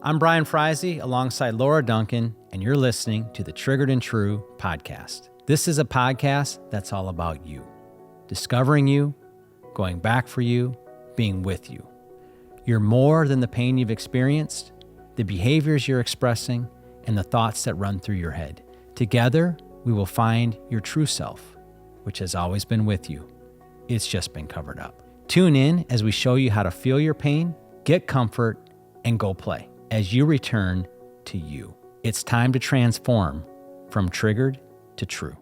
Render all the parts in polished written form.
I'm Brian Freise alongside Laura Duncan, and you're listening to the Triggered and True podcast. This is a podcast that's all about you, discovering you, going back for you, being with you. You're more than the pain you've experienced, the behaviors you're expressing, and the thoughts that run through your head. Together, we will find your true self, which has always been with you. It's just been covered up. Tune in as we show you how to feel your pain, get comfort, and go play as you return to you. It's time to transform from triggered to true.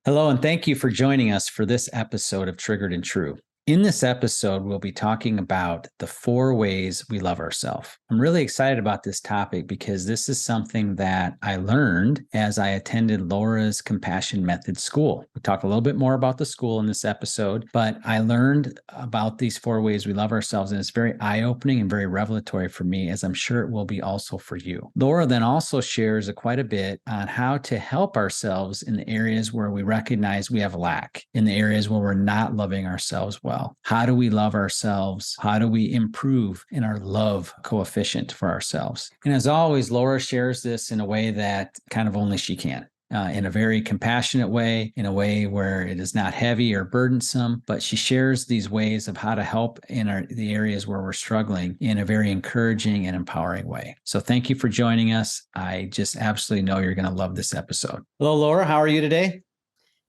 Hello, and thank you for joining us for this episode of Triggered and True. In this episode, we'll be talking about the 4 ways we love ourselves. I'm really excited about this topic because this is something that I learned as I attended Laura's Compassion Method School. We talk a little bit more about the school in this episode, but I learned about these 4 ways we love ourselves, and it's very eye-opening and very revelatory for me, as I'm sure it will be also for you. Laura then also shares quite a bit on how to help ourselves in the areas where we recognize we have lack, in the areas where we're not loving ourselves well. How do we love ourselves? How do we improve in our love coefficient for ourselves? And as always, Laura shares this in a way that kind of only she can. In a very compassionate way, in a way where it is not heavy or burdensome, but she shares these ways of how to help in the areas where we're struggling in a very encouraging and empowering way. So thank you for joining us. I just absolutely know you're going to love this episode. Hello, Laura. How are you today?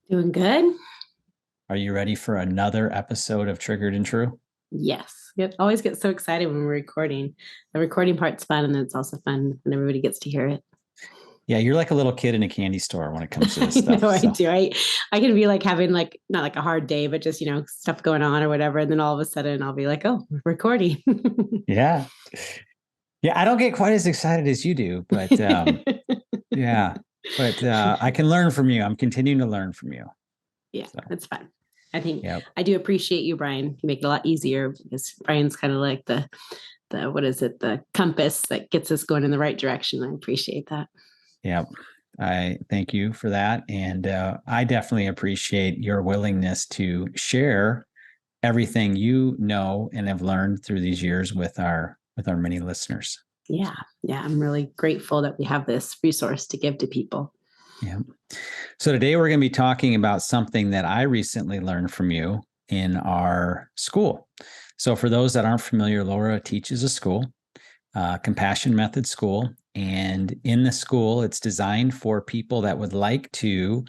Doing good. Are you ready for another episode of Triggered and True? Yes. I always get so excited when we're recording. The recording part's fun, and then it's also fun when everybody gets to hear it. Yeah, you're like a little kid in a candy store when it comes to this stuff. No, I do. I can be like having not like a hard day, but just, stuff going on or whatever. And then all of a sudden I'll be like, oh, we're recording. Yeah. Yeah, I don't get quite as excited as you do, but yeah. But I can learn from you. I'm continuing to learn from you. Yeah, so. That's fun. I think I do appreciate you, Brian. You make it a lot easier because Brian's kind of like the compass that gets us going in the right direction. I appreciate that. Yeah, I thank you for that. And I definitely appreciate your willingness to share everything you know and have learned through these years with our many listeners. Yeah. I'm really grateful that we have this resource to give to people. Yeah. So today we're going to be talking about something that I recently learned from you in our school. So for those that aren't familiar, Laura teaches a school, Compassion Method School. And in the school, it's designed for people that would like to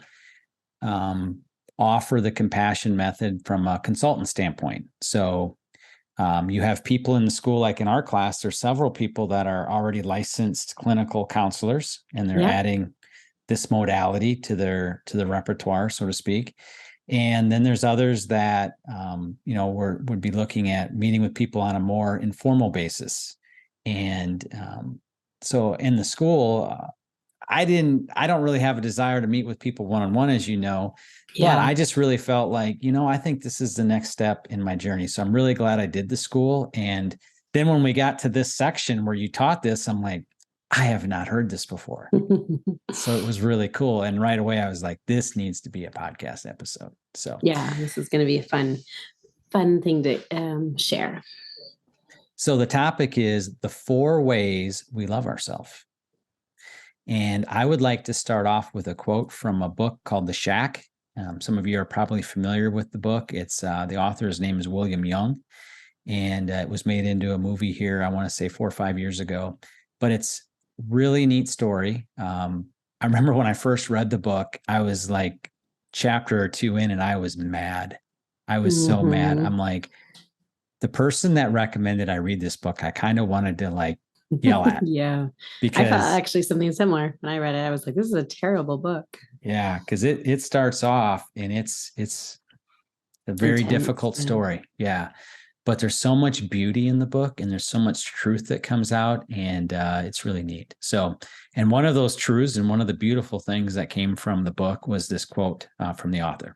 offer the compassion method from a consultant standpoint. So you have people in the school, like in our class, there's several people that are already licensed clinical counselors, and they're adding this modality to the repertoire, so to speak. And then there's others that, would be looking at meeting with people on a more informal basis. And so in the school, I don't really have a desire to meet with people one-on-one, as you know, but I just really felt like, I think this is the next step in my journey. So I'm really glad I did the school. And then when we got to this section where you taught this, I'm like, I have not heard this before. So it was really cool. And right away I was like, this needs to be a podcast episode. So yeah, this is going to be a fun thing to share. So the topic is the 4 ways we love ourselves. And I would like to start off with a quote from a book called The Shack. Some of you are probably familiar with the book. It's the author's name is William Young, and it was made into a movie here, I want to say 4 or 5 years ago, but it's really neat story. I remember when I first read the book, I was like chapter or 2 in, and I was mad. I was so mad. I'm like, the person that recommended I read this book, I kind of wanted to yell at. Yeah. Because I thought actually something similar when I read it. I was like, this is a terrible book. Yeah, because it starts off and it's a very difficult story. Yeah. But there's so much beauty in the book, and there's so much truth that comes out, and it's really neat. So, and one of those truths and one of the beautiful things that came from the book was this quote from the author.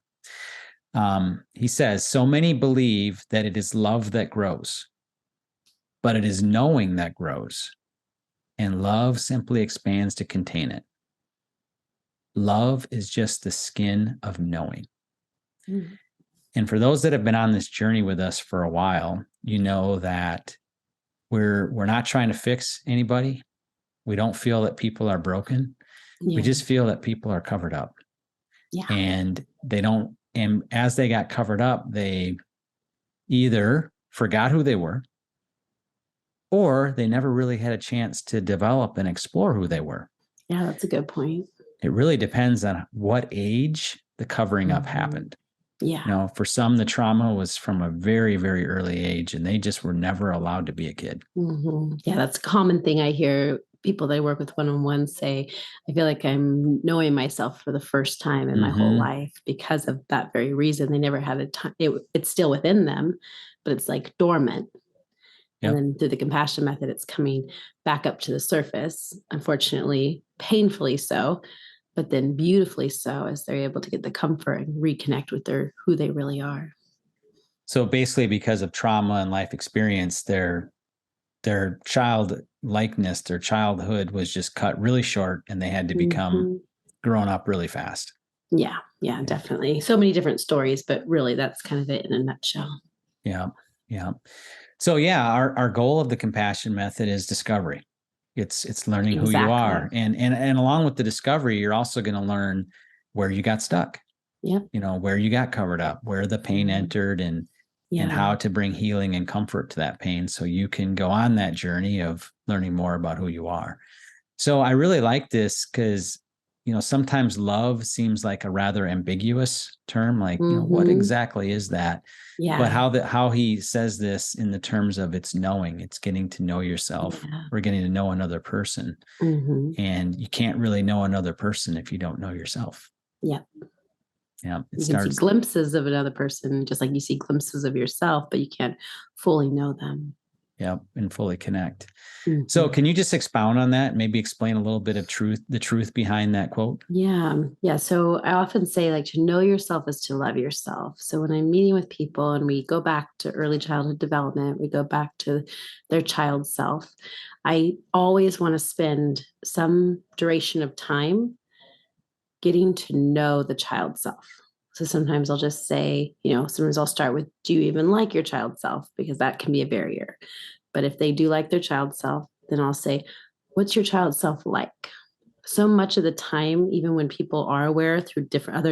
He says, "So many believe that it is love that grows, but it is knowing that grows, and love simply expands to contain it. Love is just the skin of knowing." Mm. And for those that have been on this journey with us for a while, you know that we're not trying to fix anybody. We don't feel that people are broken. Yeah. We just feel that people are covered up. Yeah. And and as they got covered up, they either forgot who they were, or they never really had a chance to develop and explore who they were. Yeah, that's a good point. It really depends on what age the covering up happened. Yeah. For some, the trauma was from a very, very early age, and they just were never allowed to be a kid. Yeah, that's a common thing I hear people that I work with one-on-one say. I feel like I'm knowing myself for the first time in my whole life because of that very reason. They never had a time. It's still within them, but it's like dormant. And then through the compassion method, it's coming back up to the surface, unfortunately, painfully so, but then beautifully so, as they're able to get the comfort and reconnect with who they really are. So basically, because of trauma and life experience, their child likeness, their childhood was just cut really short, and they had to become grown up really fast. Yeah, definitely. So many different stories, but really that's kind of it in a nutshell. Yeah. So our goal of the compassion method is discovery. It's learning who you are. And along with the discovery, you're also going to learn where you got stuck. Yeah. Where you got covered up, where the pain entered, and how to bring healing and comfort to that pain so you can go on that journey of learning more about who you are. So I really like this because, sometimes love seems like a rather ambiguous term, like, what exactly is that? Yeah. But how he says this in the terms of it's knowing, it's getting to know yourself. We're getting to know another person. And you can't really know another person if you don't know yourself. Yeah. Yeah. You can see glimpses of another person, just like you see glimpses of yourself, but you can't fully know them. Yeah, and fully connect. So can you just expound on that? Maybe explain a little bit of the truth behind that quote? Yeah. So I often say, like, to know yourself is to love yourself. So when I'm meeting with people and we go back to early childhood development, we go back to their child self, I always want to spend some duration of time getting to know the child self. So sometimes I'll just say, sometimes I'll start with, do you even like your child self? Because that can be a barrier. But if they do like their child self, then I'll say, what's your child self like? So much of the time, even when people are aware through different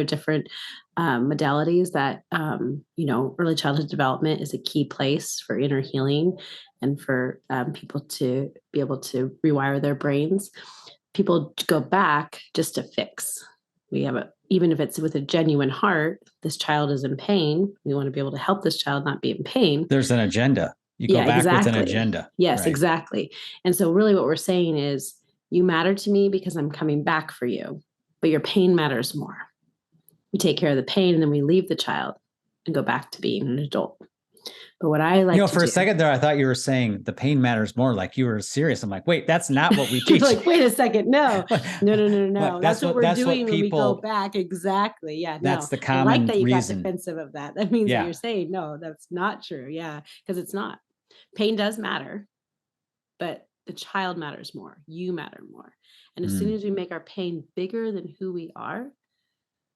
modalities that, early childhood development is a key place for inner healing and for people to be able to rewire their brains. People go back just to fix. Even if it's with a genuine heart, this child is in pain. We want to be able to help this child not be in pain. There's an agenda. You go back with an agenda. Yes, right. Exactly. And so really what we're saying is, you matter to me because I'm coming back for you, but your pain matters more. We take care of the pain and then we leave the child and go back to being an adult. But what I like for a second there, I thought you were saying the pain matters more, like you were serious. I'm like, wait, that's not what we teach. Like, wait a second. No. That's what we're doing when we go back. Exactly. Yeah. That's the common I like that you reason. got defensive of that. That means that you're saying, no, that's not true. Yeah. Because it's not. Pain does matter, but the child matters more. You matter more. And as soon as we make our pain bigger than who we are,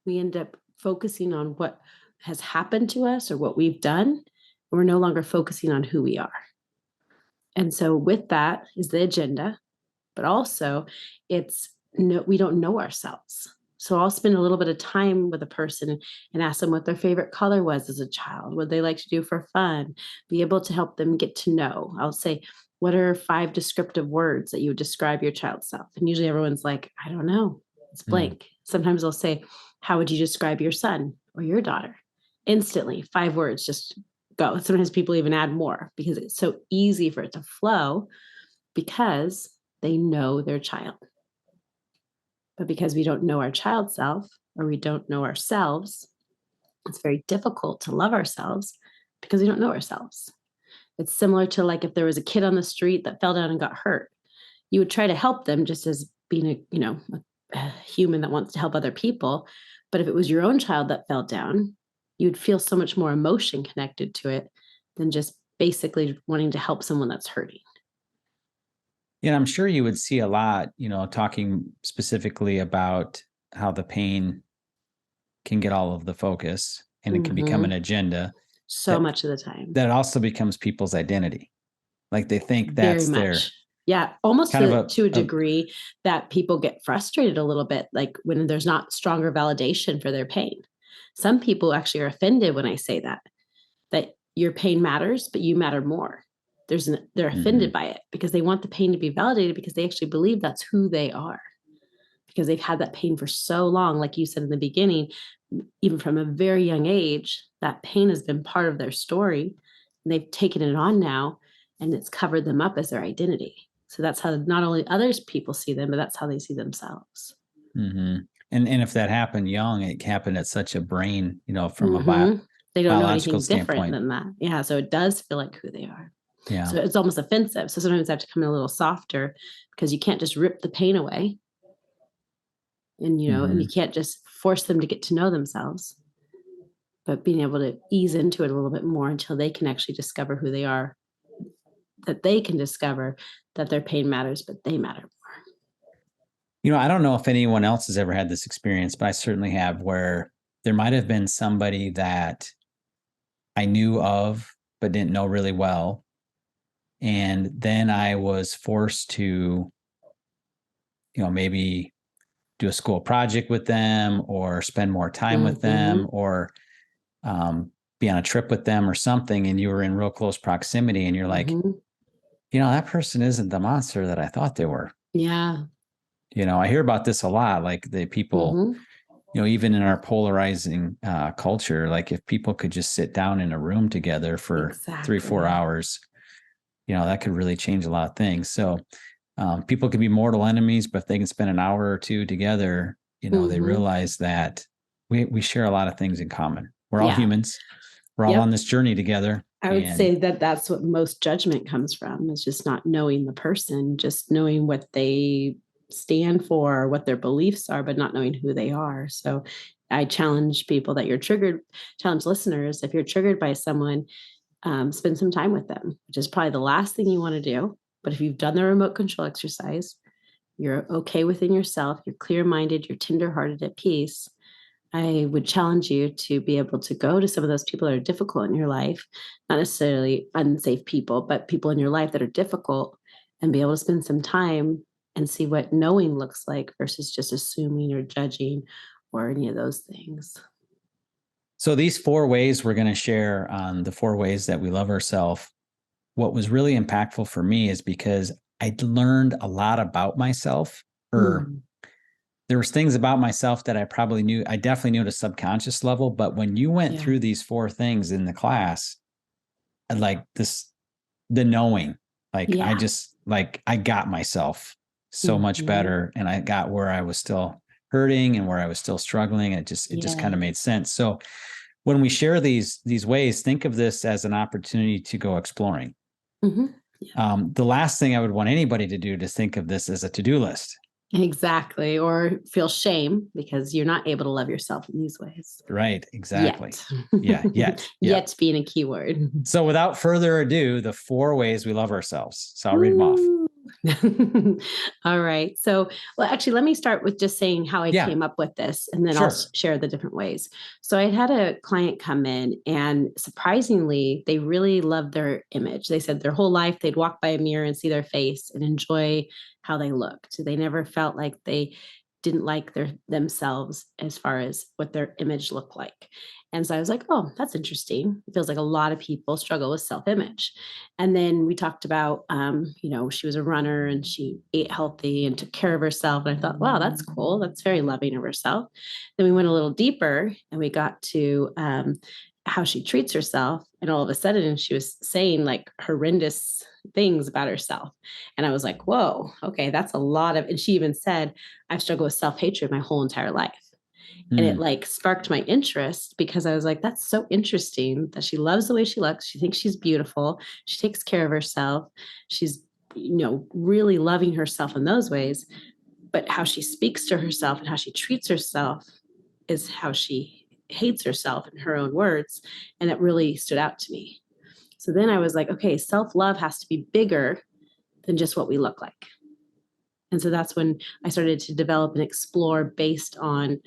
we end up focusing on what has happened to us or what we've done. And we're no longer focusing on who we are. And so with that is the agenda, but also we don't know ourselves. So I'll spend a little bit of time with a person and ask them what their favorite color was as a child, what they like to do for fun, be able to help them get to know. I'll say, what are 5 descriptive words that you would describe your child self? And usually everyone's like, I don't know. It's blank. Sometimes I'll say, how would you describe your son or your daughter? Instantly, 5 words, just go. Sometimes people even add more because it's so easy for it to flow because they know their child. But because we don't know our child self or we don't know ourselves, it's very difficult to love ourselves because we don't know ourselves. It's similar to like if there was a kid on the street that fell down and got hurt, you would try to help them just as being a human that wants to help other people. But if it was your own child that fell down, you'd feel so much more emotion connected to it than just basically wanting to help someone that's hurting. Yeah, I'm sure you would see a lot, talking specifically about how the pain can get all of the focus and it can become an agenda. So much of the time. That also becomes people's identity. Like they think Very that's their much. Yeah, almost kind of to a degree that people get frustrated a little bit, like when there's not stronger validation for their pain. Some people actually are offended when I say that your pain matters, but you matter more. They're offended by it because they want the pain to be validated because they actually believe that's who they are. Because they've had that pain for so long, like you said in the beginning, even from a very young age, that pain has been part of their story. And they've taken it on now and it's covered them up as their identity. So that's how not only others people see them, but that's how they see themselves. Mm-hmm. And if that happened young, it happened at such a brain, from a they don't know biological anything different standpoint. than that. Yeah. So it does feel like who they are. Yeah. So it's almost offensive. So sometimes I have to come in a little softer because you can't just rip the pain away. And, and you can't just force them to get to know themselves, but being able to ease into it a little bit more until they can actually discover who they are, that they can discover that their pain matters, but they matter more. I don't know if anyone else has ever had this experience, but I certainly have, where there might have been somebody that I knew of, but didn't know really well. And then I was forced to, maybe do a school project with them or spend more time with them or be on a trip with them or something. And you were in real close proximity and you're like, that person isn't the monster that I thought they were. Yeah. I hear about this a lot, like the people, even in our polarizing culture, like if people could just sit down in a room together for 3-4 hours, that could really change a lot of things. So people can be mortal enemies, but if they can spend an hour or two together, they realize that we share a lot of things in common. We're all humans. We're all on this journey together. I would say that that's what most judgment comes from, is just not knowing the person, just knowing what they stand for, what their beliefs are, but not knowing who they are. So I challenge people that you're triggered, challenge listeners, if you're triggered by someone, spend some time with them, which is probably the last thing you want to do. But if you've done the remote control exercise, you're okay within yourself, you're clear-minded, you're tenderhearted, at peace, I would challenge you to be able to go to some of those people that are difficult in your life, not necessarily unsafe people, but people in your life that are difficult, and be able to spend some time and see what knowing looks like versus just assuming or judging or any of those things. So these 4 ways we're going to share on the 4 ways that we love ourselves. What was really impactful for me is because I learned a lot about myself, or there was things about myself that I probably knew. I definitely knew at a subconscious level, but when you went through these 4 things in the class, like the knowing, I just I got myself so much better, and I got where I was still hurting and where I was still struggling. And it just kind of made sense. So when we share these ways, think of this as an opportunity to go exploring. The last thing I would want anybody to do is think of this as a to-do list. Exactly. Or feel shame because you're not able to love yourself in these ways. Right. Exactly. Yet. Yet being a key word. So without further ado, the 4 ways we love ourselves. So I'll read them off. All right. So, well, actually, let me start with just saying how I came up with this, and then I'll share the different ways. So I had a client come in, and surprisingly, they really loved their image. They said their whole life they'd walk by a mirror and see their face and enjoy how they looked. They never felt like they didn't like themselves as far as what their image looked like. And so I was like, oh, that's interesting. It feels like a lot of people struggle with self-image. And then we talked about, she was a runner and she ate healthy and took care of herself. And I thought, wow, that's cool. That's very loving of herself. Then we went a little deeper and we got to how she treats herself. And all of a sudden she was saying like horrendous things about herself. And I was like, whoa, okay, that's a lot of, and she even said, I've struggled with self-hatred my whole entire life. And it sparked my interest because I was like, that's so interesting that she loves the way she looks. She thinks she's beautiful. She takes care of herself. She's, really loving herself in those ways. But how she speaks to herself and how she treats herself is how she hates herself in her own words. And it really stood out to me. So then I was like, okay, self-love has to be bigger than just what we look like. And so that's when I started to develop and explore based on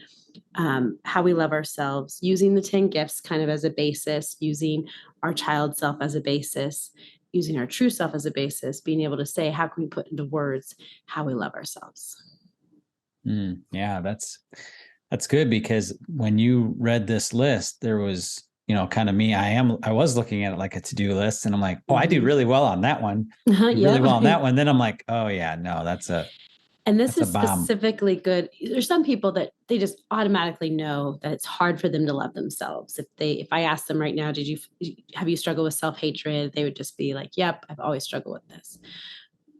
how we love ourselves, using the 10 gifts kind of as a basis, using our child self as a basis, using our true self as a basis, being able to say, how can we put into words how we love ourselves? Yeah, that's good, because when you read this list, there was, kind of me. I was looking at it like a to-do list, and I'm like, oh, I do really well on that one. Really well on that one. Then I'm like, oh yeah, no, and this is bomb. specifically good. There's some people that they just automatically know that it's hard for them to love themselves. If I ask them right now, have you struggled with self-hatred? They would just be like, yep, I've always struggled with this.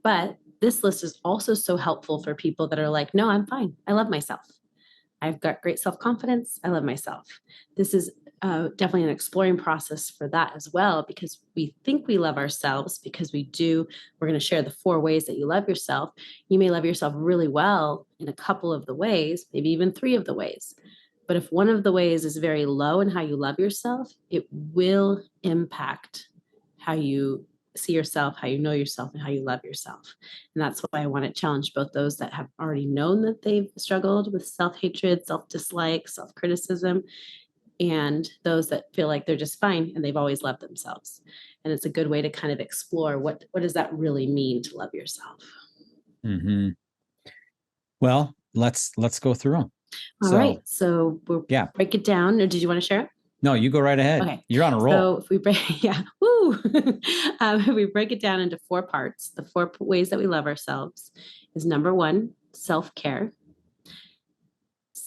But this list is also so helpful for people that are like, no, I'm fine. I love myself. I've got great self-confidence. I love myself. This is definitely an exploring process for that as well, because we think we love ourselves because we do. We're going to share the 4 ways that you love yourself. You may love yourself really well in a couple of the ways, maybe even 3 of the ways. But if one of the ways is very low in how you love yourself, it will impact how you see yourself, how you know yourself, and how you love yourself. And that's why I want to challenge both those that have already known that they've struggled with self-hatred, self-dislike, self-criticism, and those that feel like they're just fine and they've always loved themselves. And it's a good way to kind of explore what does that really mean to love yourself. Mm-hmm. Well, let's go through them. All right. So we'll break it down. Or did you want to share it? No, you go right ahead. Okay. You're on a roll. So if we break, if we break it down into 4 parts, the 4 ways that we love ourselves is number 1, self-care.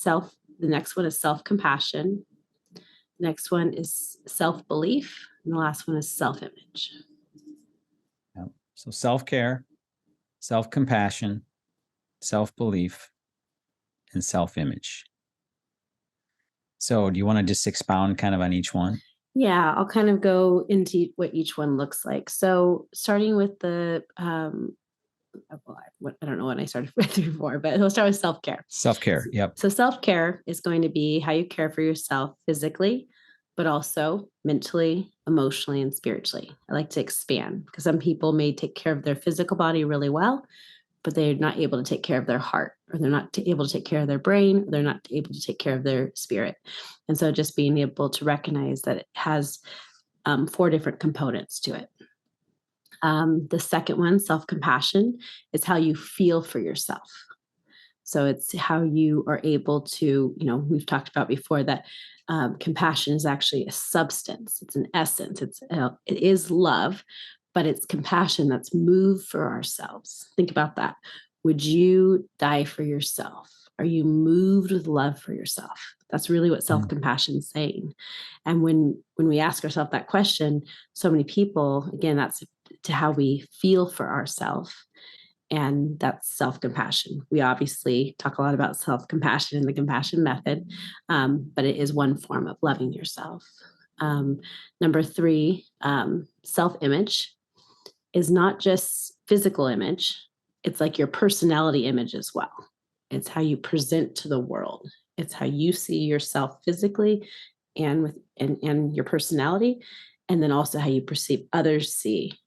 The next one is self-compassion. The next one is self-belief. And the last one is self-image. Yep. So self-care, self-compassion, self-belief, and self-image. So do you want to just expound kind of on each one? Yeah, I'll kind of go into what each one looks like. So starting with the, I don't know when I started with before, but we'll start with self-care. Self-care, yep. So self-care is going to be how you care for yourself physically, but also mentally, emotionally, and spiritually. I like to expand because some people may take care of their physical body really well, but they're not able to take care of their heart, or they're not able to take care of their brain, or they're not able to take care of their spirit. And so just being able to recognize that it has 4 different components to it. The second one, self-compassion, is how you feel for yourself. So it's how you are able to, we've talked about before that compassion is actually a substance. It's an essence. It is love, but it's compassion that's moved for ourselves. Think about that. Would you die for yourself? Are you moved with love for yourself? That's really what self-compassion is saying. And when we ask ourselves that question, so many people, again, that's to how we feel for ourselves. And that's self-compassion. We obviously talk a lot about self-compassion in the compassion method, but it is one form of loving yourself. Number 3, self-image is not just physical image. It's like your personality image as well. It's how you present to the world. It's how you see yourself physically and your personality, and then also how you perceive others see,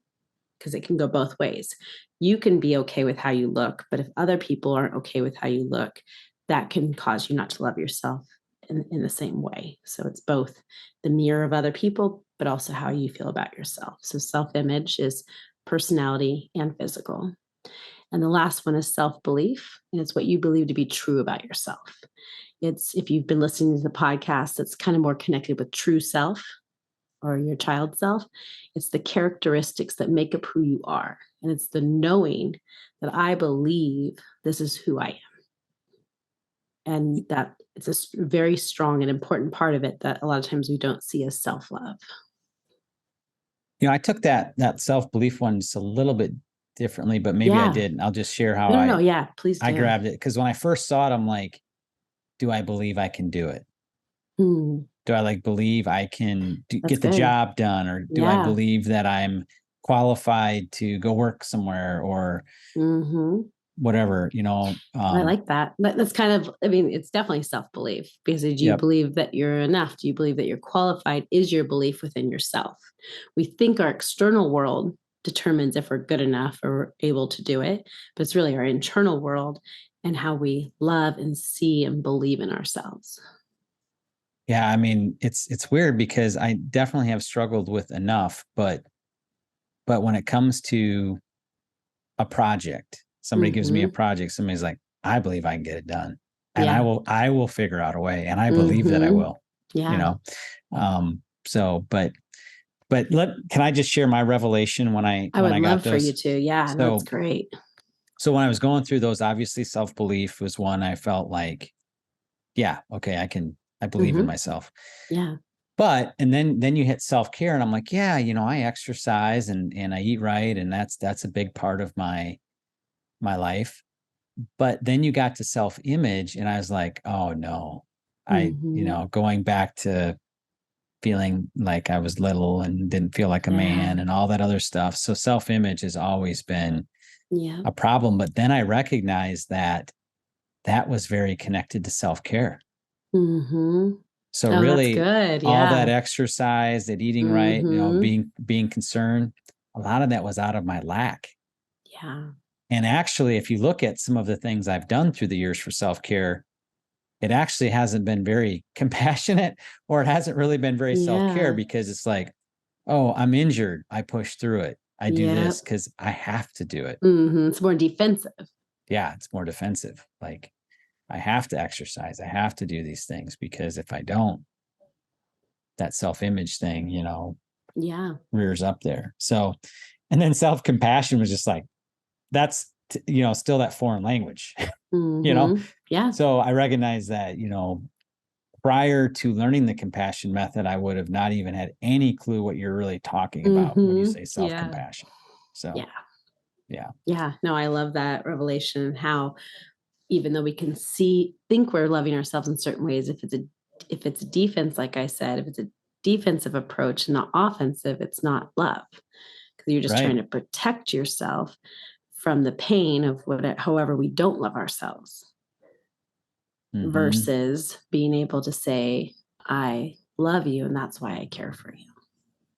because it can go both ways. You can be okay with how you look, but if other people aren't okay with how you look, that can cause you not to love yourself in the same way. So it's both the mirror of other people, but also how you feel about yourself. So self-image is personality and physical. And the last one is self-belief, and it's what you believe to be true about yourself. It's, if you've been listening to the podcast, it's kind of more connected with true self or your child self. It's the characteristics that make up who you are. And it's the knowing that I believe this is who I am. And that it's a very strong and important part of it that a lot of times we don't see as self-love. I took that self-belief one just a little bit differently, but maybe I didn't. I'll just share how please do. I grabbed it. Because when I first saw it, I'm like, do I believe I can do it? Do I believe I can get the job done? Or do I believe that I'm qualified to go work somewhere or whatever, I like that. That's kind of, it's definitely self-belief, because do you believe that you're enough? Do you believe that you're qualified? Is your belief within yourself? We think our external world determines if we're good enough or able to do it, but it's really our internal world and how we love and see and believe in ourselves. Yeah, it's weird because I definitely have struggled with enough, but But when it comes to a project, somebody gives me a project, somebody's like, I believe I can get it done. And I will figure out a way. And I believe that I will, you know? Can I just share my revelation when I would got love those? for you to. Yeah, that's great. So when I was going through those, obviously self-belief was one I felt like, yeah, okay, I believe in myself. Yeah. But, and then you hit self-care and I'm like, yeah, I exercise and I eat right. And that's a big part of my life. But then you got to self-image and I was like, oh no, going back to feeling like I was little and didn't feel like a man and all that other stuff. So self-image has always been a problem. But then I recognized that was very connected to self-care. So really all that exercise, that eating right, being concerned, a lot of that was out of my lack. Yeah. And actually, if you look at some of the things I've done through the years for self-care, it actually hasn't been very compassionate, or it hasn't really been very self-care, because it's like, oh, I'm injured. I push through it. I do this because I have to do it. It's more defensive. Yeah, it's more defensive. Like, I have to exercise. I have to do these things because if I don't, that self-image thing, rears up there. So, and then self-compassion was just like, that's, still that foreign language, Yeah. So I recognize that, prior to learning the compassion method, I would have not even had any clue what you're really talking about when you say self-compassion. So, yeah. No, I love that revelation, how even though we can think we're loving ourselves in certain ways, if it's a defense, like I said, if it's a defensive approach, not offensive, it's not love, because you're just trying to protect yourself from the pain of however we don't love ourselves, versus being able to say, I love you, and that's why I care for you.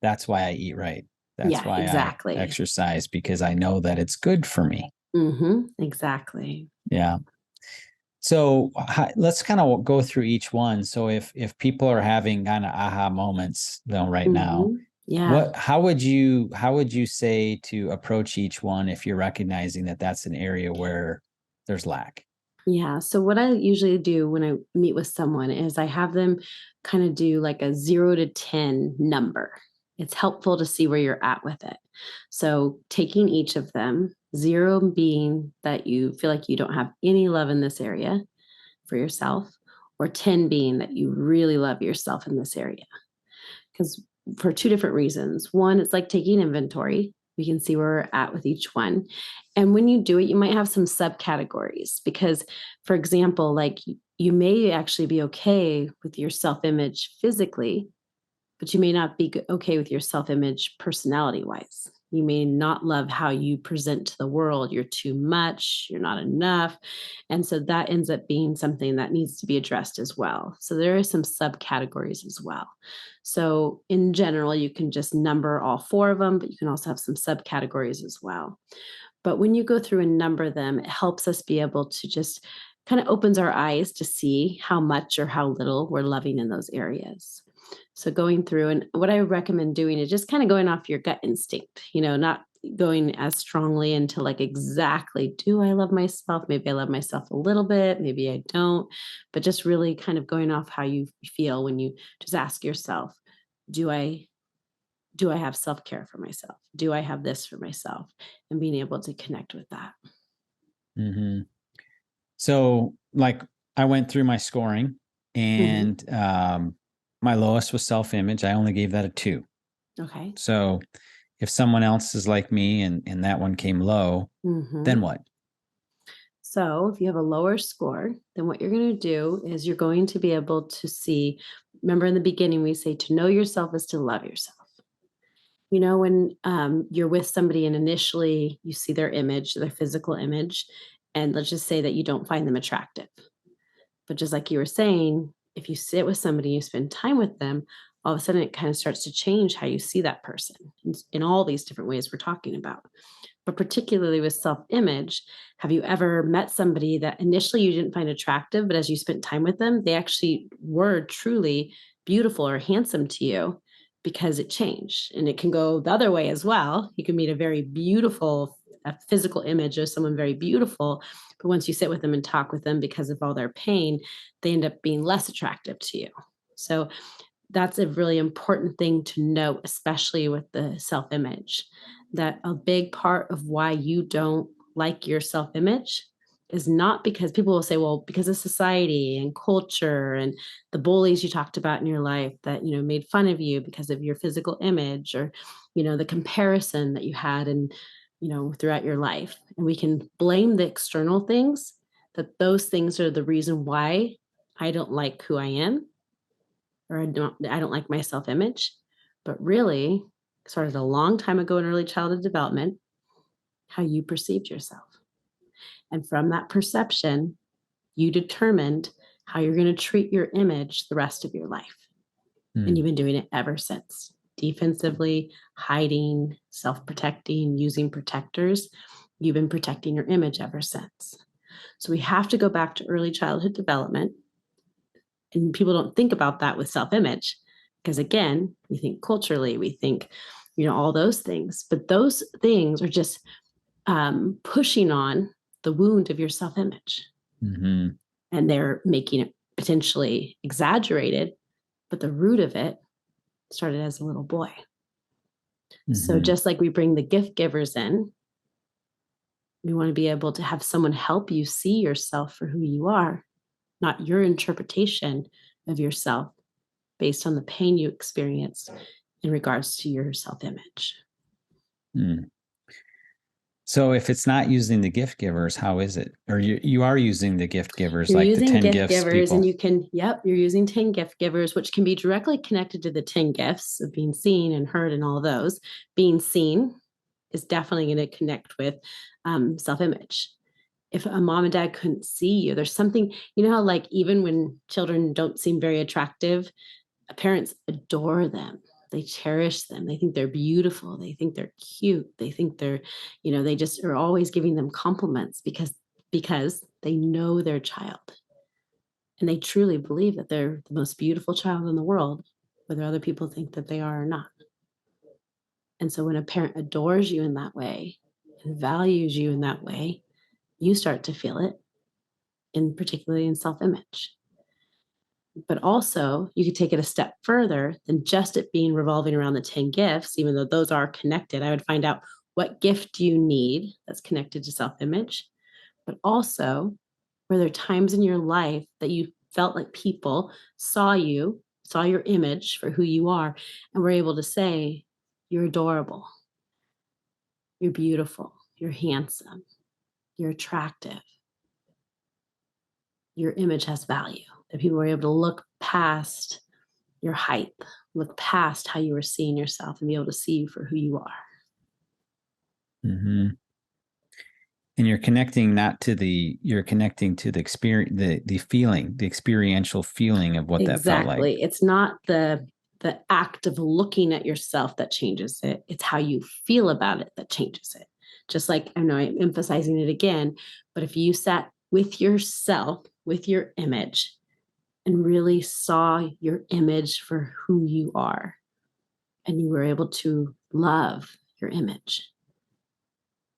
That's why I eat right. That's why I exercise, because I know that it's good for me. Exactly. Yeah. So let's kind of go through each one. So if people are having kind of aha moments right now, how would you say to approach each one if you're recognizing that that's an area where there's lack? Yeah. So what I usually do when I meet with someone is I have them kind of do like a 0 to 10 number. It's helpful to see where you're at with it. So taking each of them, 0 being that you feel like you don't have any love in this area for yourself, or 10 being that you really love yourself in this area. Because for 2 different reasons. One, it's like taking inventory. We can see where we're at with each one. And when you do it, you might have some subcategories, because, for example, like you may actually be okay with your self-image physically, but you may not be okay with your self-image personality-wise. You may not love how you present to the world. You're too much, you're not enough. And so that ends up being something that needs to be addressed as well. So there are some subcategories as well. So in general, you can just number all 4 of them, but you can also have some subcategories as well. But when you go through and number them, it helps us be able to just kind of opens our eyes to see how much or how little we're loving in those areas. So going through, and what I recommend doing is just kind of going off your gut instinct, not going as strongly into like, exactly, do I love myself? Maybe I love myself a little bit, maybe I don't, but just really kind of going off how you feel when you just ask yourself, do I have self-care for myself? Do I have this for myself? And being able to connect with that. So like I went through my scoring, and my lowest was self-image. I only gave that a 2. Okay. So if someone else is like me and that one came low, then what? So if you have a lower score, then what you're going to do is you're going to be able to see, remember in the beginning, we say to know yourself is to love yourself. When you're with somebody and initially you see their image, their physical image, and let's just say that you don't find them attractive. But just like you were saying, if you sit with somebody, you spend time with them, all of a sudden it kind of starts to change how you see that person in all these different ways we're talking about. But particularly with self-image, have you ever met somebody that initially you didn't find attractive, but as you spent time with them, they actually were truly beautiful or handsome to you because it changed. And it can go the other way as well. You can meet a very beautiful, a physical image of someone very beautiful, but once you sit with them and talk with them, because of all their pain, they end up being less attractive to you. So that's a really important thing to note, especially with the self-image, that a big part of why you don't like your self-image is not because people will say, well, because of society and culture and the bullies you talked about in your life that, made fun of you because of your physical image, or, the comparison that you had and, throughout your life. And we can blame the external things, that those things are the reason why I don't like who I am, or I don't like my self-image. But really, it started a long time ago in early childhood development, how you perceived yourself. And from that perception, you determined how you're going to treat your image the rest of your life. And you've been doing it ever since. Defensively, hiding, self-protecting, using protectors. You've been protecting your image ever since. So we have to go back to early childhood development. And people don't think about that with self-image, because again, we think culturally, we think, all those things, but those things are just pushing on the wound of your self-image. Mm-hmm. And they're making it potentially exaggerated, but the root of it started as a little boy. Mm-hmm. So just like we bring the gift givers in, we want to be able to have someone help you see yourself for who you are, not your interpretation of yourself based on the pain you experienced in regards to your self-image. So if it's not using the gift givers, how is it? Or you are using the gift givers, you're like using the 10 gift gifts givers, people. And you're using 10 gift givers, which can be directly connected to the 10 gifts of being seen and heard and all those. Being seen is definitely going to connect with self-image. If a mom and dad couldn't see you, there's something, how like even when children don't seem very attractive, parents adore them. They cherish them. They think they're beautiful. They think they're cute. They think they're, they just are always giving them compliments because they know their child. And they truly believe that they're the most beautiful child in the world, whether other people think that they are or not. And so when a parent adores you in that way and values you in that way, you start to feel it, particularly in self-image. But also, you could take it a step further than just it being revolving around the 10 gifts, even though those are connected. I would find out what gift do you need that's connected to self-image, but also, were there times in your life that you felt like people saw your image for who you are, and were able to say, you're adorable, you're beautiful, you're handsome, you're attractive, your image has value, that people were able to look past your height, look past how you were seeing yourself and be able to see you for who you are. Mm-hmm. And you're connecting you're connecting to the experience, the feeling, the experiential feeling of what that felt like. Exactly. It's not the act of looking at yourself that changes it. It's how you feel about it that changes it. Just like, I know I'm emphasizing it again, but if you sat with yourself, with your image, and really saw your image for who you are, and you were able to love your image,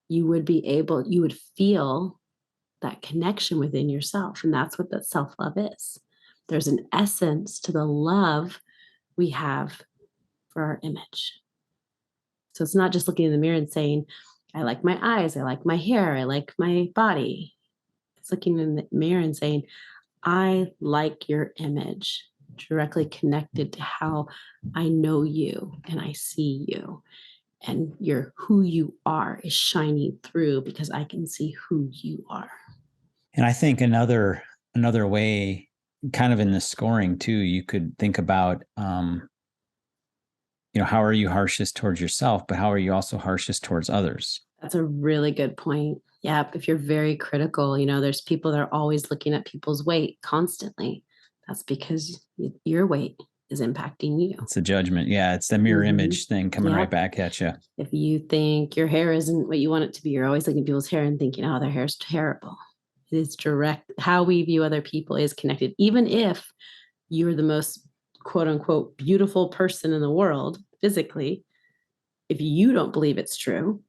you would feel that connection within yourself. And that's what that self-love is. There's an essence to the love we have for our image. So it's not just looking in the mirror and saying, I like my eyes, I like my hair, I like my body. It's looking in the mirror and saying, I like your image, directly connected to how I know you and I see you. And who you are is shining through because I can see who you are. And I think another way, kind of in the scoring too, you could think about, how are you harshest towards yourself, but how are you also harshest towards others? That's a really good point. Yeah. If you're very critical, there's people that are always looking at people's weight constantly. That's because your weight is impacting you. It's a judgment. Yeah. It's the mirror image thing coming right back at you. If you think your hair isn't what you want it to be, you're always looking at people's hair and thinking, oh, their hair's terrible. It is direct. How we view other people is connected. Even if you're the most quote unquote beautiful person in the world physically, if you don't believe it's true,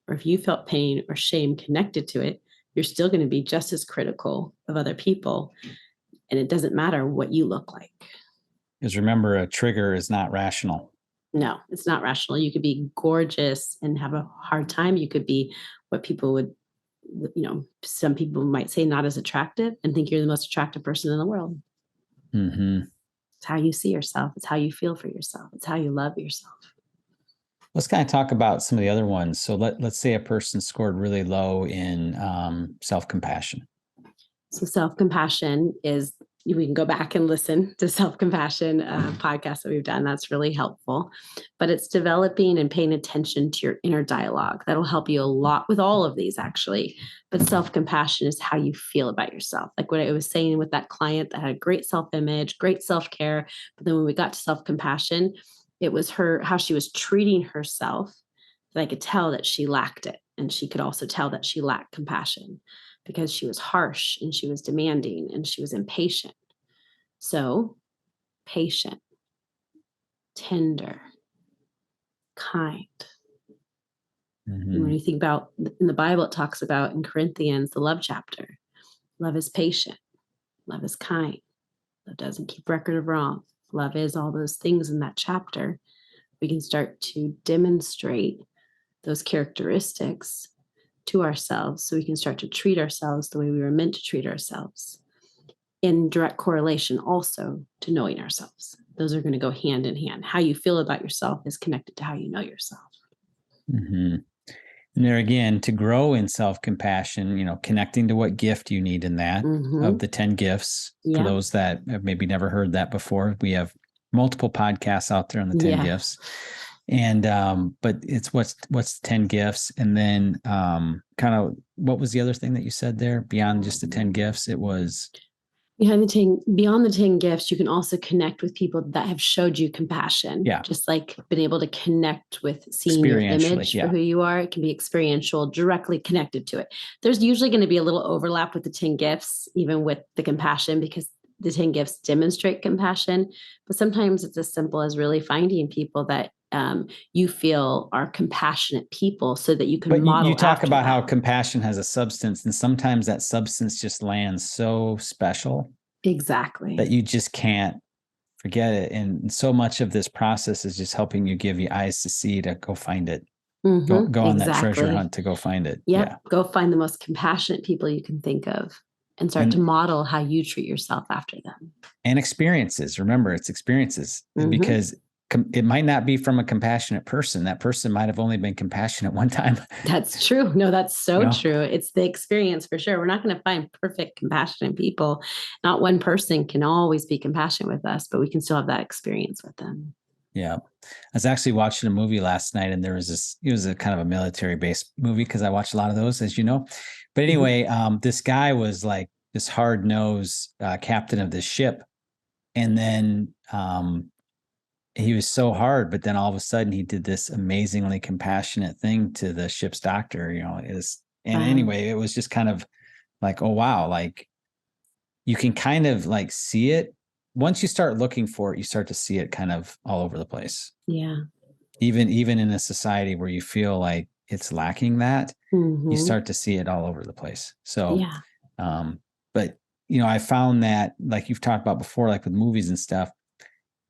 or if you felt pain or shame connected to it, you're still going to be just as critical of other people. And it doesn't matter what you look like. Because remember, a trigger is not rational. No, it's not rational. You could be gorgeous and have a hard time. You could be what people would, some people might say not as attractive and think you're the most attractive person in the world. Mm-hmm. It's how you see yourself. It's how you feel for yourself. It's how you love yourself. Let's kind of talk about some of the other ones. So let's say a person scored really low in self-compassion. So self-compassion is, we can go back and listen to self-compassion podcasts that we've done. That's really helpful. But it's developing and paying attention to your inner dialogue. That'll help you a lot with all of these, actually. But self-compassion is how you feel about yourself. Like what I was saying with that client that had great self-image, great self-care. But then when we got to self-compassion, it was how she was treating herself that I could tell that she lacked it. And she could also tell that she lacked compassion because she was harsh and she was demanding and she was impatient. So patient, tender, kind. Mm-hmm. When you think about in the Bible, it talks about in Corinthians, the love chapter, love is patient, love is kind, love doesn't keep record of wrong. Love is all those things in that chapter. We can start to demonstrate those characteristics to ourselves so we can start to treat ourselves the way we were meant to treat ourselves, in direct correlation also to knowing ourselves. Those are going to go hand in hand. How you feel about yourself is connected to how you know yourself. Mm-hmm. And there again, to grow in self-compassion, connecting to what gift you need in that of the 10 gifts. For those that have maybe never heard that before, we have multiple podcasts out there on the 10 gifts. And, but it's what's 10 gifts. And then kind of, what was the other thing that you said there beyond just the 10 gifts? It was beyond the 10 gifts, you can also connect with people that have showed you compassion. Yeah. Just like been able to connect with seeing your image for who you are. It can be experiential, directly connected to it. There's usually going to be a little overlap with the 10 gifts, even with the compassion, because the 10 gifts demonstrate compassion. But sometimes it's as simple as really finding people that you feel are compassionate people so that you can model. You talk about how compassion has a substance, and sometimes that substance just lands so special. Exactly. That you just can't forget it. And so much of this process is just helping you give you eyes to see to go find it. Mm-hmm. Go on that treasure hunt to go find it. Yep. Yeah. Go find the most compassionate people you can think of and start to model how you treat yourself after them. And experiences. Remember, it's experiences because it might not be from a compassionate person. That person might have only been compassionate one time. That's true. No, that's so true. It's the experience for sure. We're not going to find perfect, compassionate people. Not one person can always be compassionate with us, but we can still have that experience with them. Yeah. I was actually watching a movie last night, and it was a kind of a military-based movie because I watch a lot of those, as you know. But anyway, this guy was like this hard-nosed captain of this ship. And then he was so hard, but then all of a sudden he did this amazingly compassionate thing to the ship's doctor, anyway, it was just kind of like, oh, wow. Like you can kind of like see it. Once you start looking for it, you start to see it kind of all over the place. Yeah. Even in a society where you feel like it's lacking that, you start to see it all over the place. So, but I found that, like you've talked about before, like with movies and stuff,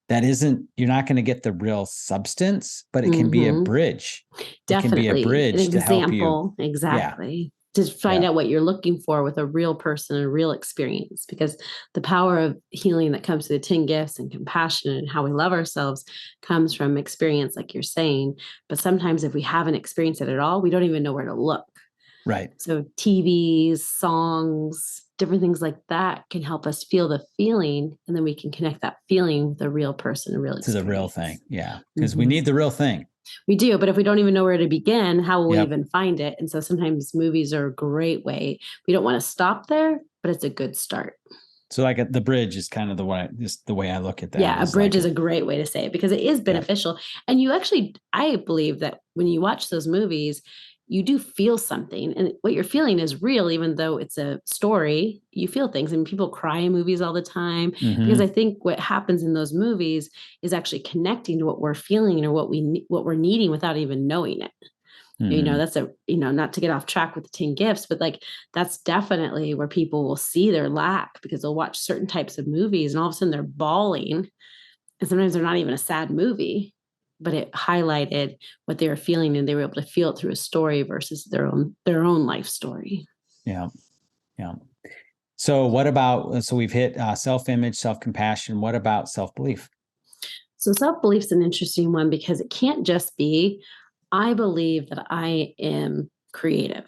you're not going to get the real substance, but it can be a bridge. Definitely. It can be a bridge to help you. Exactly. To find out what you're looking for with a real person and a real experience, because the power of healing that comes to the 10 gifts and compassion and how we love ourselves comes from experience, like you're saying. But sometimes if we haven't experienced it at all, we don't even know where to look. Right. So TVs, songs, different things like that can help us feel the feeling, and then we can connect that feeling with a real person, a real experience. To the real thing. Yeah. Because we need the real thing. We do, but if we don't even know where to begin, how will we even find it? And so sometimes movies are a great way. We don't want to stop there, but it's a good start. So like the bridge is kind of the way I look at that. Yeah, a bridge is a great way to say it because it is beneficial. And I believe that when you watch those movies, you do feel something, and what you're feeling is real, even though it's a story. You feel things, and people cry in movies all the time because I think what happens in those movies is actually connecting to what we're feeling or what we're needing without even knowing it. That's not to get off track with the 10 gifts, but like, that's definitely where people will see their lack because they'll watch certain types of movies and all of a sudden they're bawling. And sometimes they're not even a sad movie, but it highlighted what they were feeling, and they were able to feel it through a story versus their own life story. Yeah. Yeah. So we've hit self-image, self-compassion. What about self-belief? So self-belief is an interesting one because it can't just be, I believe that I am creative.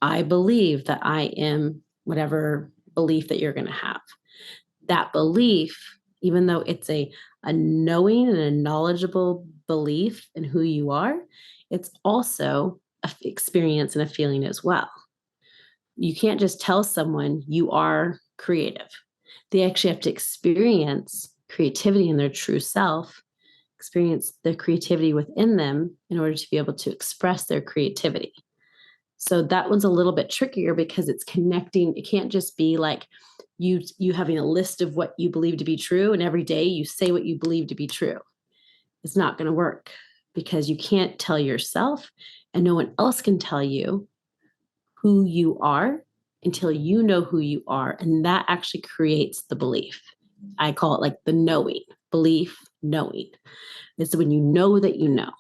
I believe that I am whatever belief that you're going to have. That belief, even though it's a knowing and a knowledgeable belief in who you are, it's also an experience and a feeling as well. You can't just tell someone you are creative. They actually have to experience creativity in their true self, experience the creativity within them in order to be able to express their creativity. So that one's a little bit trickier because it's connecting. It can't just be like you having a list of what you believe to be true, and every day you say what you believe to be true. It's not going to work because you can't tell yourself, and no one else can tell you who you are until you know who you are. And that actually creates the belief. I call it like the knowing, belief, knowing. It's when you know that you know.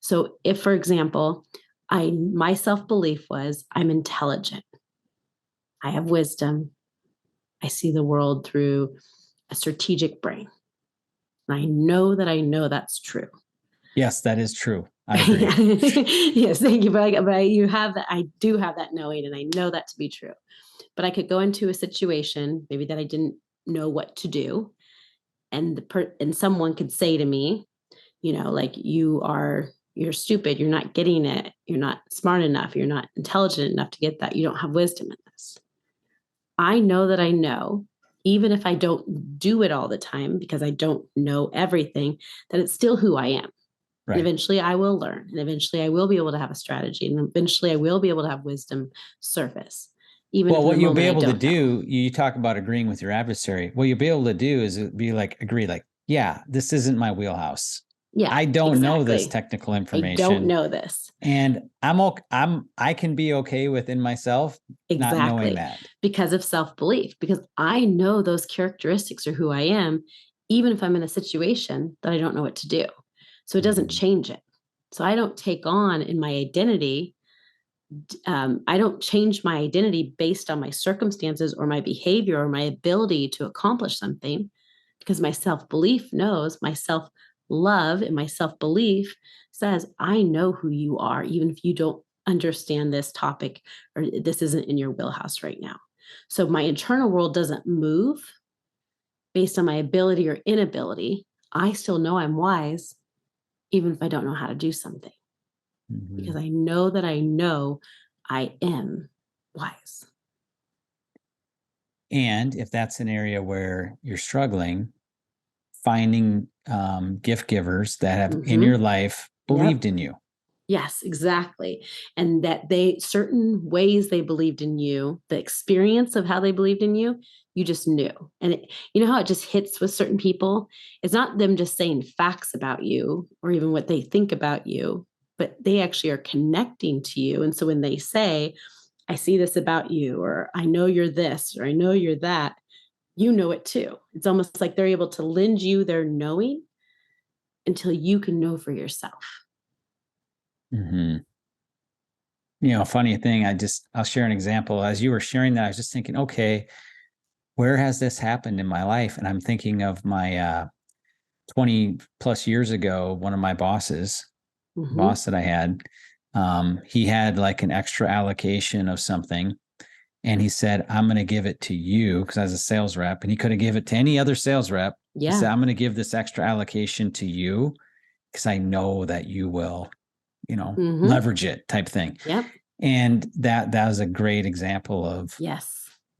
So if, for example, my self-belief was I'm intelligent, I have wisdom, I see the world through a strategic brain. And I know that's true. Yes, that is true. I agree. Yes, thank you. But you have that. I do have that knowing, and I know that to be true. But I could go into a situation maybe that I didn't know what to do, and someone could say to me, like, you're stupid, you're not getting it, you're not smart enough, you're not intelligent enough to get that, you don't have wisdom in this. I know that I know, even if I don't do it all the time because I don't know everything, that it's still who I am. Right. And eventually I will learn, and eventually I will be able to have a strategy, and eventually I will be able to have wisdom surface. What you'll be able to do, you talk about agreeing with your adversary. What you'll be able to do is agree, like, yeah, this isn't my wheelhouse. Yeah, I don't know this technical information. I don't know this. And I can be okay within myself not knowing that. Because of self-belief, because I know those characteristics are who I am, even if I'm in a situation that I don't know what to do. So it doesn't change it. So I don't take on in my identity. I don't change my identity based on my circumstances or my behavior or my ability to accomplish something, because my self-belief knows, my self-love and my self-belief says, I know who you are, even if you don't understand this topic or this isn't in your wheelhouse right now. So my internal world doesn't move based on my ability or inability. I still know I'm wise, even if I don't know how to do something, because I know that I know I am wise. And if that's an area where you're struggling, finding gift givers that have in your life believed in you. Yes, exactly. And that certain ways they believed in you, the experience of how they believed in you, you just knew. And you know how it just hits with certain people? It's not them just saying facts about you or even what they think about you, but they actually are connecting to you. And so when they say, I see this about you, or I know you're this, or I know you're that, you know it too. It's almost like they're able to lend you their knowing until you can know for yourself. Funny thing, I'll share an example. As you were sharing that, I was just thinking, okay, where has this happened in my life? And I'm thinking of my 20 plus years ago, one of my boss that I had, he had like an extra allocation of something. And he said, I'm going to give it to you, because I was a sales rep, and he could have given it to any other sales rep. Yeah. He said, I'm going to give this extra allocation to you because I know that you will, leverage it, type thing. Yep. And that was a great example of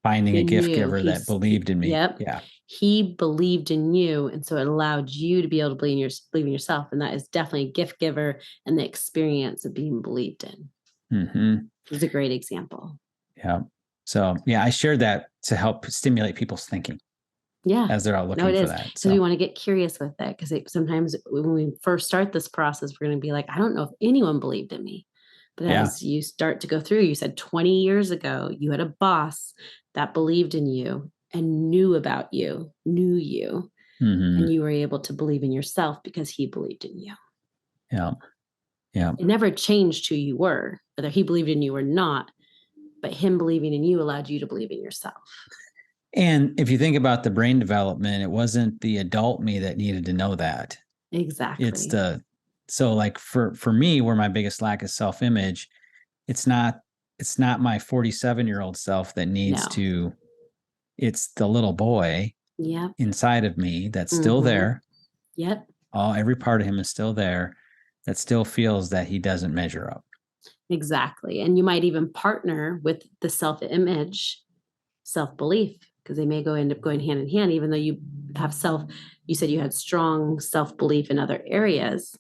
finding a gift giver that believed in me. Yep. Yeah. He believed in you. And so it allowed you to be able to believe in yourself. And that is definitely a gift giver and the experience of being believed in. is a great example. Yeah. So yeah, I shared that to help stimulate people's thinking. Yeah. As they're all looking for that. Because we want to get curious with it. Because sometimes when we first start this process, we're going to be like, I don't know if anyone believed in me. But as you start to go through, you said 20 years ago, you had a boss that believed in you and knew about you, knew you, and you were able to believe in yourself because he believed in you. Yeah. Yeah. It never changed who you were, whether he believed in you or not, but him believing in you allowed you to believe in yourself. And if you think about the brain development, it wasn't the adult me that needed to know that. Exactly. So like for me, where my biggest lack is self-image, it's not my 47-year-old self that needs to, it's the little boy inside of me that's still there. Yep. Every part of him is still there, that still feels that he doesn't measure up. Exactly. And you might even partner with the self-image, self-belief, because they may end up going hand in hand, even though you said you had strong self-belief in other areas.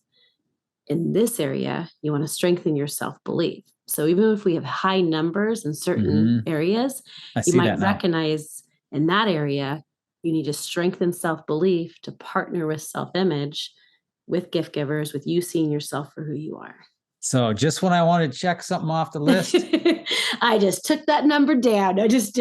In this area, you want to strengthen your self-belief. So even if we have high numbers in certain areas, you might recognize in that area, you need to strengthen self-belief to partner with self-image, with gift givers, with you seeing yourself for who you are. So just when I want to check something off the list, I just took that number down. I just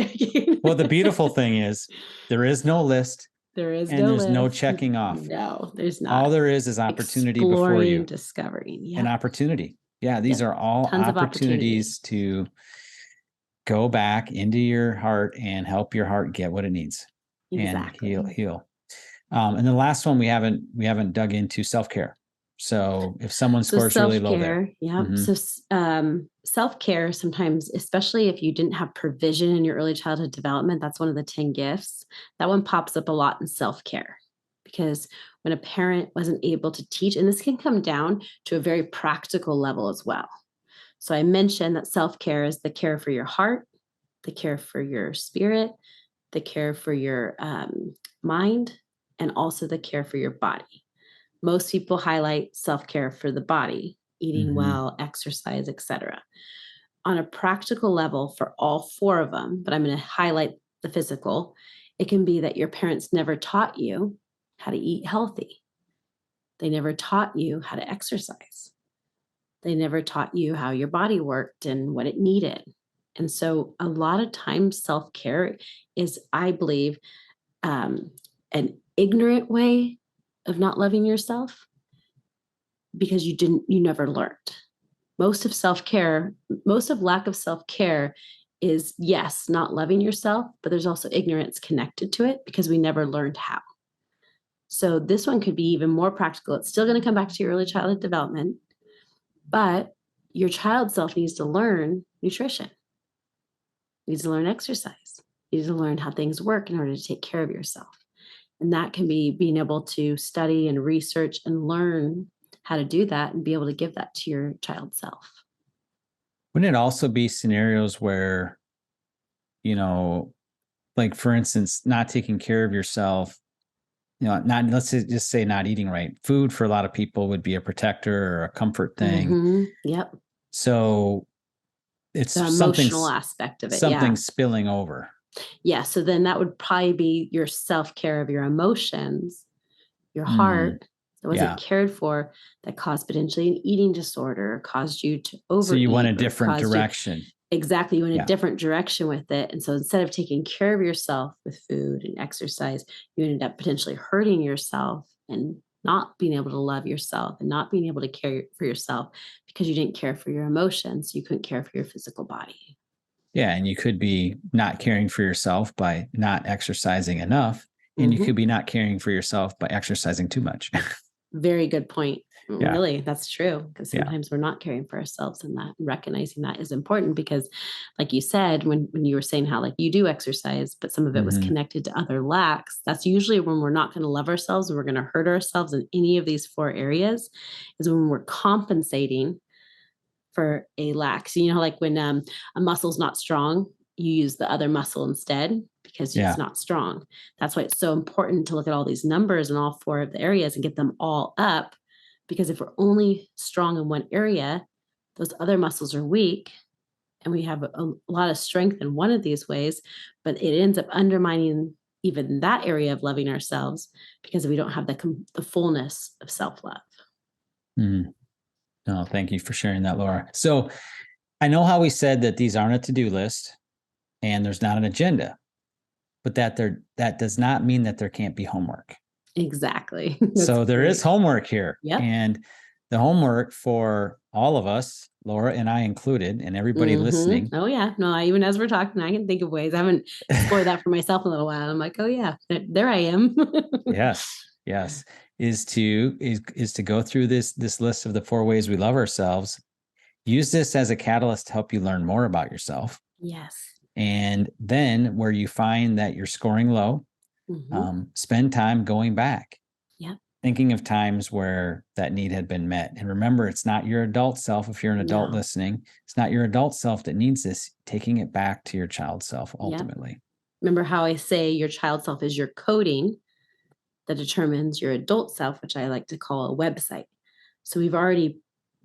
Well, the beautiful thing is there is no list. There's no checking off. No, there's not. All there is opportunity before you. Discovering. An opportunity. Yeah, these are all opportunities to go back into your heart and help your heart get what it needs. Exactly. And heal. And the last one we haven't dug into self-care. So if someone scores really low there. Yeah. So self-care sometimes, especially if you didn't have provision in your early childhood development, that's one of the 10 gifts. That one pops up a lot in self-care, because when a parent wasn't able to teach, and this can come down to a very practical level as well. So I mentioned that self-care is the care for your heart, the care for your spirit, the care for your mind, and also the care for your body. Most people highlight self-care for the body, eating well, exercise, etc. On a practical level for all four of them, but I'm going to highlight the physical, it can be that your parents never taught you how to eat healthy. They never taught you how to exercise. They never taught you how your body worked and what it needed. And so a lot of times self-care is, I believe, an ignorant way of not loving yourself, because you never learned. Most of lack of self-care is, yes, not loving yourself, but there's also ignorance connected to it because we never learned how. So this one could be even more practical. It's still going to come back to your early childhood development, but your child self needs to learn nutrition, needs to learn exercise, needs to learn how things work in order to take care of yourself. And that can be being able to study and research and learn how to do that and be able to give that to your child self. Wouldn't it also be scenarios where, like for instance, not taking care of yourself, let's just say not eating right. Food for a lot of people would be a protector or a comfort thing. Yep. So it's the emotional aspect of it. Something spilling over. Yeah. So then that would probably be your self-care of your emotions, your heart that wasn't cared for, that caused potentially an eating disorder, caused you to overeat. So you went a different direction. Exactly. You went a different direction with it. And so instead of taking care of yourself with food and exercise, you ended up potentially hurting yourself and not being able to love yourself and not being able to care for yourself because you didn't care for your emotions. You couldn't care for your physical body. Yeah. And you could be not caring for yourself by not exercising enough. And you could be not caring for yourself by exercising too much. Very good point. Yeah. Really, that's true. Because sometimes we're not caring for ourselves, and that recognizing that is important, because like you said, when you were saying how like you do exercise, but some of it was connected to other lacks, that's usually when we're not going to love ourselves and we're going to hurt ourselves in any of these four areas, is when we're compensating for a lack. So, like when a muscle's not strong, you use the other muscle instead because it's not strong. That's why it's so important to look at all these numbers in all four of the areas and get them all up. Because if we're only strong in one area, those other muscles are weak and we have a lot of strength in one of these ways, but it ends up undermining even that area of loving ourselves because we don't have the fullness of self-love. Mm. No, thank you for sharing that, Laura. So I know how we said that these aren't a to-do list and there's not an agenda, but that does not mean that there can't be homework. Exactly. So there is homework here. Yep. And the homework for all of us, Laura and I included, and everybody listening. Oh yeah. No, even as we're talking, I can think of ways. I haven't explored that for myself in a little while. I'm like, oh yeah, there I am. Yes. Is to go through this list of the 4 ways we love ourselves. Use this as a catalyst to help you learn more about yourself. Yes. And then where you find that you're scoring low, spend time going back. Yep. Thinking of times where that need had been met. And remember, it's not your adult self. If you're an adult listening, it's not your adult self that needs this. Taking it back to your child self ultimately. Yep. Remember how I say your child self is your coding that determines your adult self, which I like to call a website. So we've already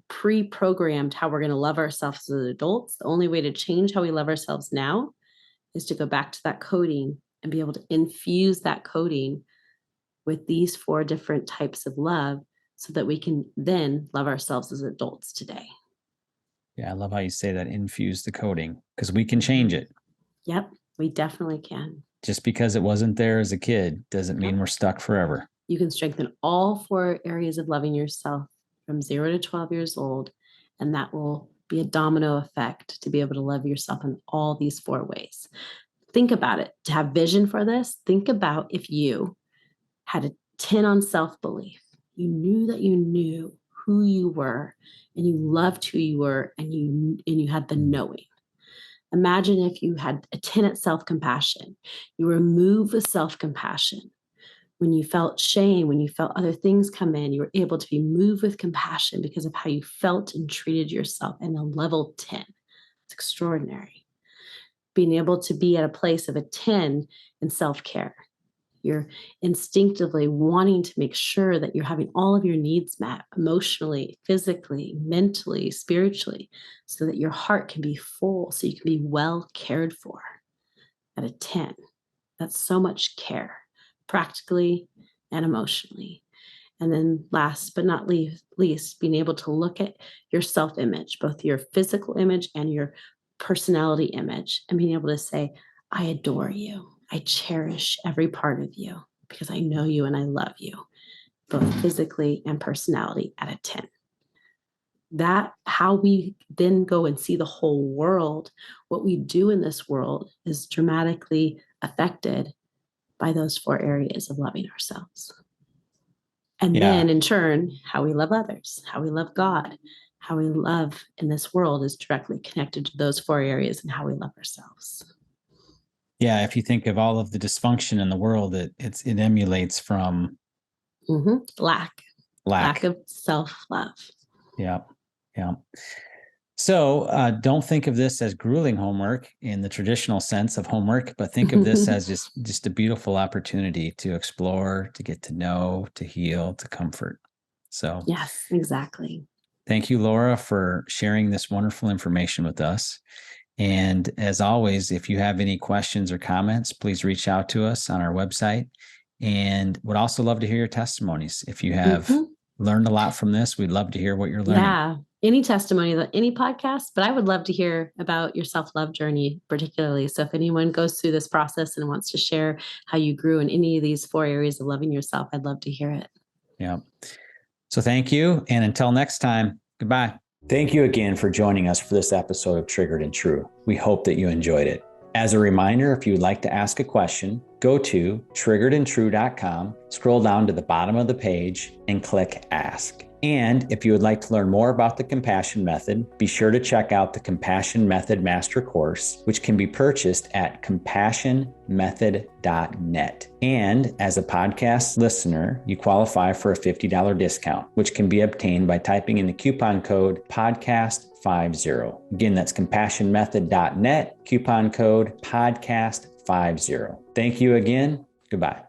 pre-programmed how we're going to love ourselves as adults. The only way to change how we love ourselves now is to go back to that coding and be able to infuse that coding with these 4 different types of love so that we can then love ourselves as adults today. Yeah, I love how you say that, infuse the coding, because we can change it. Yep, we definitely can. Just because it wasn't there as a kid doesn't mean we're stuck forever. You can strengthen all 4 areas of loving yourself from 0 to 12 years old, and that will be a domino effect to be able to love yourself in all these 4 ways. Think about it. To have vision for this, think about if you had a 10 on self-belief. You knew that you knew who you were and you loved who you were and you had the knowing. Imagine if you had a 10 at self-compassion. You remove the self-compassion. When you felt shame, when you felt other things come in, you were able to be moved with compassion because of how you felt and treated yourself in a level 10. It's extraordinary. Being able to be at a place of a 10 in self-care. You're instinctively wanting to make sure that you're having all of your needs met emotionally, physically, mentally, spiritually, so that your heart can be full, so you can be well cared for. At a 10, that's so much care, practically and emotionally. And then last but not least, being able to look at your self-image, both your physical image and your personality image, and being able to say, I adore you. I cherish every part of you because I know you and I love you, both physically and personality at a 10. That how we then go and see the whole world, what we do in this world is dramatically affected by those 4 areas of loving ourselves. And then in turn, how we love others, how we love God, how we love in this world is directly connected to those 4 areas and how we love ourselves. Yeah, if you think of all of the dysfunction in the world, it emulates from lack of self-love. Yeah. So don't think of this as grueling homework in the traditional sense of homework, but think of this as just a beautiful opportunity to explore, to get to know, to heal, to comfort. So yes, exactly. Thank you, Laura, for sharing this wonderful information with us. And as always, if you have any questions or comments, please reach out to us on our website. And would also love to hear your testimonies. If you have learned a lot from this, we'd love to hear what you're learning. Yeah, any testimony, any podcast, but I would love to hear about your self-love journey particularly. So if anyone goes through this process and wants to share how you grew in any of these 4 areas of loving yourself, I'd love to hear it. Yeah. So thank you. And until next time, goodbye. Thank you again for joining us for this episode of Triggered and True. We hope that you enjoyed it. As a reminder, if you would like to ask a question, go to triggeredandtrue.com, scroll down to the bottom of the page, and click Ask. And if you would like to learn more about the Compassion Method, be sure to check out the Compassion Method Master Course, which can be purchased at compassionmethod.net. And as a podcast listener, you qualify for a $50 discount, which can be obtained by typing in the coupon code podcast50. Again, that's compassionmethod.net, coupon code podcast50. Thank you again. Goodbye.